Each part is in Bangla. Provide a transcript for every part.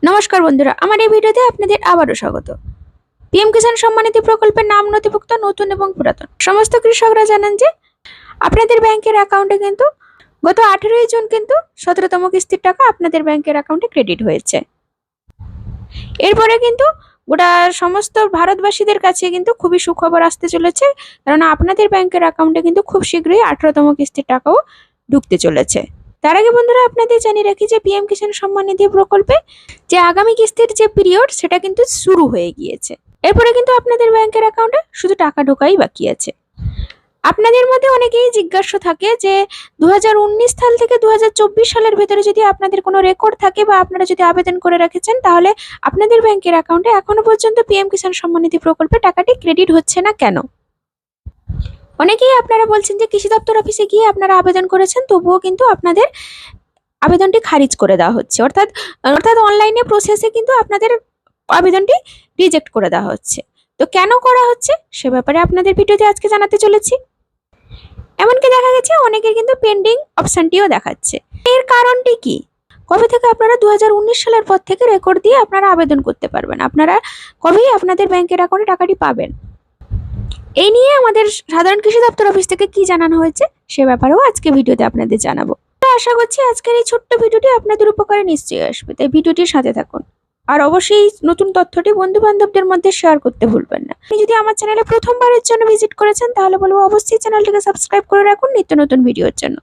নমস্কার বন্ধুরা, আমার এই ভিডিওতে আপনাদের আবারও স্বাগত। পিএম কিষাণ সম্মান নিধি প্রকল্পের নাম নথিভুক্ত নতুন এবং পুরাতন সমস্ত কৃষকরা জানেন যে আপনাদের ব্যাংকের অ্যাকাউন্টে কিন্তু গত 18ই জুন কিন্তু 17তম কিস্তির টাকা আপনাদের ব্যাংকের অ্যাকাউন্টে ক্রেডিট হয়েছে। এরপরে কিন্তু গোটা সমস্ত ভারতবাসীদের কাছে কিন্তু খুবই সুখবর আসতে চলেছে, কারণ আপনাদের ব্যাংকের অ্যাকাউন্টে কিন্তু খুব শীঘ্রই 18তম কিস্তির টাকাও ঢুকতে চলেছে। তার আগে বন্ধুরা আপনাদের জানিয়ে রাখি যে পিএম কিষাণ সম্মান নিধি প্রকল্পে যে আগামী কিস্তির যে পিরিয়ড সেটা কিন্তু শুরু হয়ে গিয়েছে। এরপরে কিন্তু আপনাদের ব্যাংকের অ্যাকাউন্টে শুধু টাকা ঢোকাই বাকি আছে। আপনাদের মধ্যে অনেকেই জিজ্ঞাসা থাকে যে 2019 সাল থেকে 2024 সালের ভেতরে যদি আপনাদের কোনো রেকর্ড থাকে বা আপনারা যদি আবেদন করে রেখেছেন, তাহলে আপনাদের ব্যাংকের অ্যাকাউন্টে এখনো পর্যন্ত পিএম কিষাণ সম্মান নিধি প্রকল্পে টাকাটি ক্রেডিট হচ্ছে না কেন? অনেকেই আপনারা বলছেন যে কৃষি দপ্তর অফিসে গিয়ে আপনারা আবেদন করেছেন, তবুও কিন্তু আপনাদের আবেদনটি খারিজ করে দেওয়া হচ্ছে, অর্থাৎ অনলাইনে প্রসেসে কিন্তু আপনাদের আবেদনটি রিজেক্ট করে দেওয়া হচ্ছে। তো কেন করা হচ্ছে সে ব্যাপারে আপনাদের ভিডিওতে আজকে জানাতে চলেছি। এমনকি দেখা গেছে অনেকের কিন্তু পেন্ডিং অপশনটিও দেখাচ্ছে। এর কারণটি কি? কবে থেকে আপনারা 2019 সালের পর থেকে রেকর্ড দিয়ে আপনারা আবেদন করতে পারবেন? আপনারা কবেই আপনাদের ব্যাংকের অ্যাকাউন্টে টাকাটি পাবেন? এই নিয়ে আমাদের সাধারণ কৃষি দপ্তর অফিস থেকে কি জানানো হয়েছে সে ব্যাপারেও আজকে ভিডিওতে আপনাদের জানাবো। আশা করছি আজকের এই ছোট্ট ভিডিওটি আপনাদের উপকারে নিশ্চয়ই আসবে, তাই ভিডিওটির সাথে থাকুন। আর অবশ্যই নতুন তথ্যটি বন্ধু বান্ধবদের মধ্যে শেয়ার করতে ভুলবেন না। আপনি যদি আমার চ্যানেলে প্রথমবারের জন্য ভিজিট করেছেন, তাহলে বলবো অবশ্যই চ্যানেলটিকে সাবস্ক্রাইব করে রাখুন নিত্য নতুন ভিডিওর জন্য।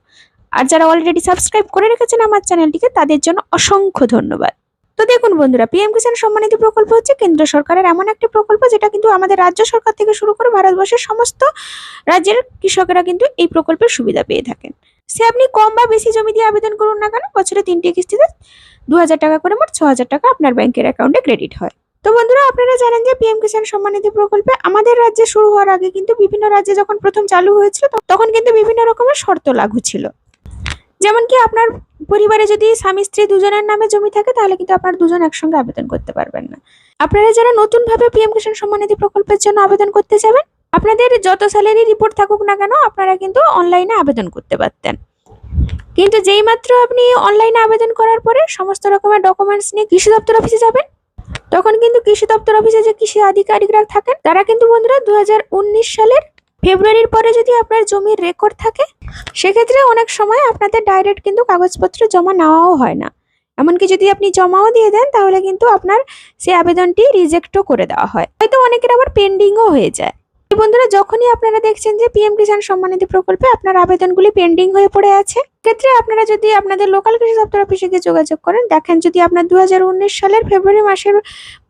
আর যারা অলরেডি সাবস্ক্রাইব করে রেখেছেন আমার চ্যানেলটিকে, তাদের জন্য অসংখ্য ধন্যবাদ। তো দেখুন বন্ধুরা, পিএম কিষাণ সম্মান নিধি প্রকল্প হচ্ছে কেন্দ্র সরকারের এমন একটি প্রকল্প যেটা কিন্তু আমাদের রাজ্য সরকার থেকে শুরু করে ভারতবর্ষের সমস্ত রাজ্যের কৃষকেরা কিন্তু এই প্রকল্পের সুবিধা পেয়ে থাকেন। সে আপনি কম বা বেশি জমি দিয়ে আবেদন করুন না কেন, বছরে 3টে কিস্তিতে 2000 টাকা করে মোট 6000 টাকা আপনার ব্যাংকের অ্যাকাউন্টে ক্রেডিট হয়। তো বন্ধুরা, আপনারা জানেন যে পিএম কিষাণ সম্মান নিধি প্রকল্পে আমাদের রাজ্যে শুরু হওয়ার আগে কিন্তু বিভিন্ন রাজ্যে যখন প্রথম চালু হয়েছিল, তখন কিন্তু বিভিন্ন রকমের শর্ত লাগু ছিল। যেমন কি আপনার পরিবারে যদি স্বামী স্ত্রী দুজনের নামে জমি থাকে, তাহলে কিন্তু আপনারা দুজন একসঙ্গে আবেদন করতে পারবেন না। আপনারা যারা নতুন ভাবে পিএম কিষাণ সম্মান নিধি প্রকল্পের জন্য আবেদন করতে যাবেন, আপনাদের যত স্যালারি রিপোর্ট থাকুক না কেন, আপনারা কিন্তু অনলাইনে আবেদন করতে পারতেন। কিন্তু যেই মাত্র আপনি অনলাইনে আবেদন করার পরে সমস্ত রকমের ডকুমেন্টস নিয়ে কৃষি দপ্তর অফিসে যাবেন, তখন কিন্তু কৃষি দপ্তর অফিসে যে কৃষি আধিকারিকরা থাকেন, তারা কিন্তু বন্ধুরা 2019 সালের ফেব্রুয়ারির পরে যদি আপনার জমির রেকর্ড থাকে, সেক্ষেত্রে অনেক সময় আপনাদের ডাইরেক্ট কিন্তু কাগজপত্র জমা নেওয়াও হয় না। এমনকি যদি আপনি জমাও দিয়ে দেন, তাহলে কিন্তু আপনার সেই আবেদনটি রিজেক্টও করে দেওয়া হয়, হয়তো অনেকের আবার পেন্ডিংও হয়ে যায়। বন্ধুরা, যখনই আপনারা দেখছেন যে পিএম কিষাণ সম্মান নিধি প্রকল্পে আপনার আবেদনগুলি পেন্ডিং হয়ে পড়ে আছে, ক্ষেত্রে আপনারা যদি আপনাদের লোকাল কৃষি দপ্তর অফিসে গিয়ে যোগাযোগ করেন, দেখেন যদি আপনার 2019 সালের ফেব্রুয়ারি মাসের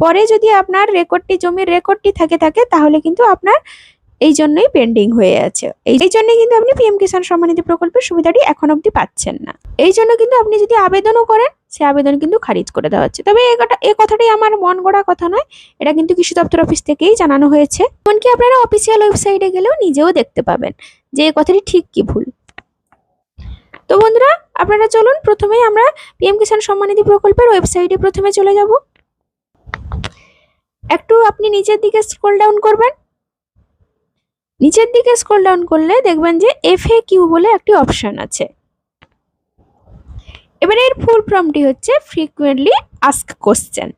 পরে যদি আপনার জমির রেকর্ডটি থাকে, তাহলে কিন্তু আপনার এই জন্যই পেন্ডিং হয়ে আছে। এই জন্যই কিন্তু আপনি পিএম কিষাণ সম্মান নিধি প্রকল্পের সুবিধাটি এখন অবধি পাচ্ছেন না। এই জন্য কিন্তু আপনি যদি আবেদনও করেন, সে আবেদন কিন্তু খারিজ করে দেওয়া হচ্ছে। তবে এই কথাটাই আমার মন গড়া কথা নয়, এটা কিন্তু কৃষি দপ্তর অফিস থেকেই জানানো হয়েছে। এমনকি আপনারা অফিসিয়াল ওয়েবসাইটে গেলেও নিজেও দেখতে পাবেন যে এই কথাটি ঠিক কি ভুল। তো বন্ধুরা, আপনারা চলুন প্রথমেই আমরা পিএম কিষাণ সম্মান নিধি প্রকল্পের ওয়েবসাইটে প্রথমে চলে যাব। একটু আপনি নিচের দিকে স্ক্রল ডাউন করবেন। নিচের দিকে স্ক্রল ডাউন করলে দেখবেন যে FAQ বলে একটি অপশন আছে। এবারে এর ফুল ফর্মটি হচ্ছে ফ্রিকুয়েন্টলি আস্ক কোশ্চেন।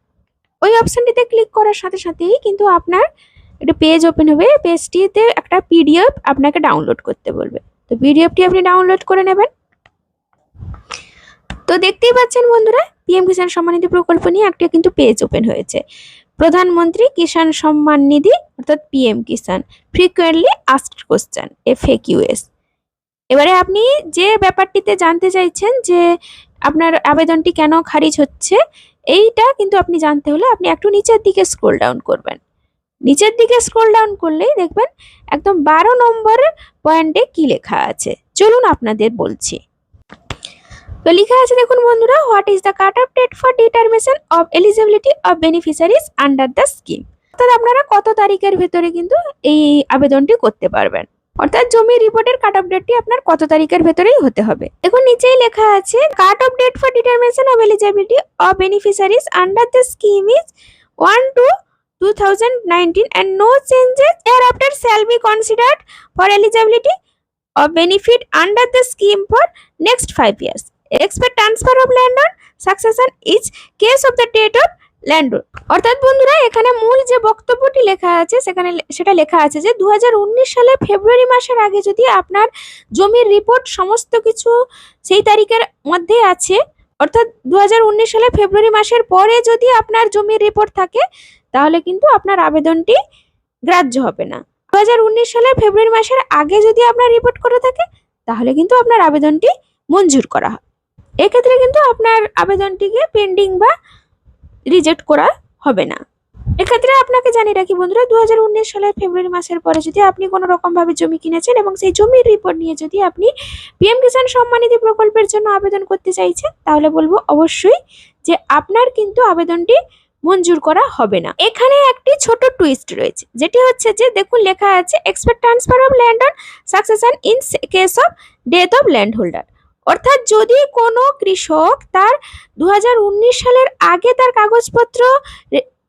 ওই অপশনটিতে ক্লিক করার সাথে সাথেই কিন্তু আপনার একটা পেজ ওপেন হবে। পেজটিতে একটা PDF আপনাকে ডাউনলোড করতে বলবে। তো PDFটি আপনি ডাউনলোড করে নেবেন। তো দেখতেই পাচ্ছেন বন্ধুরা, পিএম কিষাণ সম্মান নিধি প্রকল্প নিয়ে একটা কিন্তু পেজ ওপেন হয়েছে। প্রধানমন্ত্রী কিষাণ সম্মান নিধি অর্থাৎ পিএম কিষাণ ফ্রিকুয়েন্টলি আস্কড কোশ্চেন FAQs। এবারে আপনি যে ব্যাপারটিতে জানতে চাইছেন যে আপনার আবেদনটি কেন খারিজ হচ্ছে, এইটা কিন্তু আপনি জানতে হলে আপনি একটু নিচের দিকে স্ক্রল ডাউন করবেন। নিচের দিকে স্ক্রল ডাউন করলেই দেখবেন একদম 12 নম্বর পয়েন্টে কি লেখা আছে, চলুন আপনাদের বলছি। তো লেখা আছে দেখুন বন্ধুরা, what is the cut off date for determination of eligibility of beneficiaries under the scheme. অর্থাৎ আপনারা কত তারিখের ভেতরে কিন্তু এই আবেদনটি করতে পারবেন, অর্থাৎ জমির রিপোর্টের কাট অফ ডেটটি আপনার কত তারিখের ভেতরেই হতে হবে। দেখুন নিচেই লেখা আছে, cut off date for determination of eligibility of beneficiaries under the scheme is 1/2/2019 and no changes thereafter shall be considered for eligibility of benefit under the scheme for next 5 years. Expect transfer of land on succession is case of the date of land. অর্থাৎ বন্ধুরা এখানে মূল যে বক্তব্যটি লেখা আছে সেটা লেখা আছে যে 2019 সালে ফেব্রুয়ারি মাসের আগে যদি আপনার জমির রিপোর্ট সমস্ত কিছু সেই তারিখের মধ্যে আছে, অর্থাৎ 2019 সালে ফেব্রুয়ারি মাসের পরে যদি আপনার জমির রিপোর্ট থাকে তাহলে কিন্তু আপনার আবেদনটি গ্রাহ্য হবে না। 2019 সালের ফেব্রুয়ারি মাসের আগে যদি আপনার রিপোর্ট করে থাকে তাহলে কিন্তু আপনার আবেদনটি মঞ্জুর করা হয়। এক্ষেত্রে কিন্তু আপনার আবেদনটিকে পেন্ডিং বা রিজেক্ট করা হবে না। এক্ষেত্রে আপনাকে জানিয়ে রাখি বন্ধুরা, 2019 সালের ফেব্রুয়ারি মাসের পরে যদি আপনি কোনো রকম ভাবে জমি কিনেছেন এবং সেই জমির রিপোর্ট নিয়ে যদি আপনি পিএম কিষাণ সম্মান নিধি প্রকল্পের জন্য আবেদন করতে চাইছেন তাহলে বলবো অবশ্যই যে আপনার কিন্তু আবেদনটি মঞ্জুর করা হবে না। এখানে একটি ছোট টুইস্ট রয়েছে, যেটি হচ্ছে যে দেখুন লেখা আছে expect transfer of land on succession in case of death of land holder. অর্থাৎ যদি কোনো কৃষক তার 2019 সালের আগে তার কাগজপত্র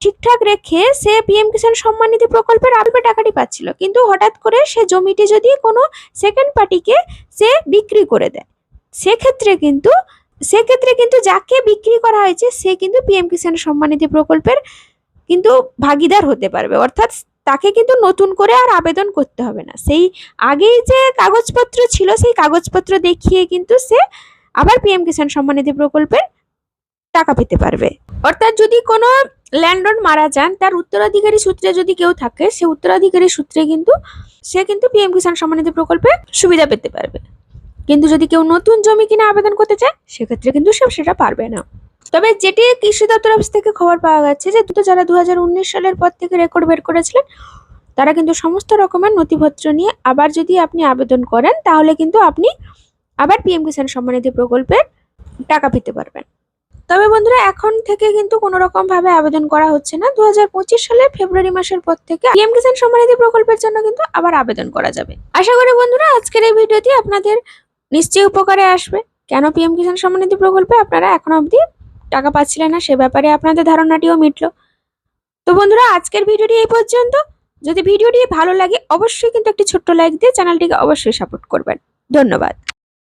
ঠিকঠাক রেখে সে পিএম কিষাণ সম্মান নিধি প্রকল্পের টাকাটি পাচ্ছিল, কিন্তু হঠাৎ করে সে জমিটি যদি কোনো সেকেন্ড পার্টিকে সে বিক্রি করে দেয়, সেক্ষেত্রে কিন্তু যাকে বিক্রি করা হয়েছে সে কিন্তু পিএম কিষাণ সম্মান নিধি প্রকল্পের কিন্তু ভাগিদার হতে পারবে। অর্থাৎ তাকে কিন্তু নতুন করে আর আবেদন করতে হবে না, সেই আগেই যে কাগজপত্র ছিল সেই কাগজপত্র দেখিয়ে কিন্তু সে আবার পিএম কিষাণ সম্মান নিধি প্রকল্পের টাকা পেতে পারবে। অর্থাৎ যদি কোনো ল্যান্ডলর্ড মারা যান, তার উত্তরাধিকারী সূত্রে যদি কেউ থাকে, সে উত্তরাধিকারী সূত্রে সে কিন্তু পিএম কিষাণ সম্মান নিধি প্রকল্পে সুবিধা পেতে পারবে। কিন্তু যদি কেউ নতুন জমি কিনে আবেদন করতে চায় সেক্ষেত্রে কিন্তু সে সেটা পারবে না। তবে যেটি কৃষি দপ্তর অফিস থেকে খবর পাওয়া গেছে যে যারা 2019 সালের পর থেকে রেকর্ড বের করেছিলেন তারা কিন্তু সমস্ত রকমের নথিপত্র নিয়ে আবার যদি আপনি আবেদন করেন তাহলে কিন্তু আপনি আবার পিএম কিষাণ সম্মান নিধি প্রকল্পের টাকা পেতে পারবেন। তবে বন্ধুরা এখন থেকে কিন্তু কোনো রকম ভাবে আবেদন করা হচ্ছে না। 2025 সালের ফেব্রুয়ারি মাসের পর থেকে পিএম কিষাণ সম্মান নিধি প্রকল্পের জন্য কিন্তু আবার আবেদন করা যাবে। আশা করি বন্ধুরা আজকের এই ভিডিওটি আপনাদের নিশ্চয়ই উপকারে আসবে। কেন পিএম কিষাণ সম্মান নিধি প্রকল্পে আপনারা এখনো অবধি টাকা পাচ্ছিলেন না সে ব্যাপারে আপনাদের ধারণাটিও মিটলো। তো বন্ধুরা আজকের ভিডিওটি এই পর্যন্ত। যদি ভিডিওটি ভালো লাগে অবশ্যই কিন্তু একটি ছোট্ট লাইক দিয়ে চ্যানেলটিকে অবশ্যই সাপোর্ট করবেন। ধন্যবাদ।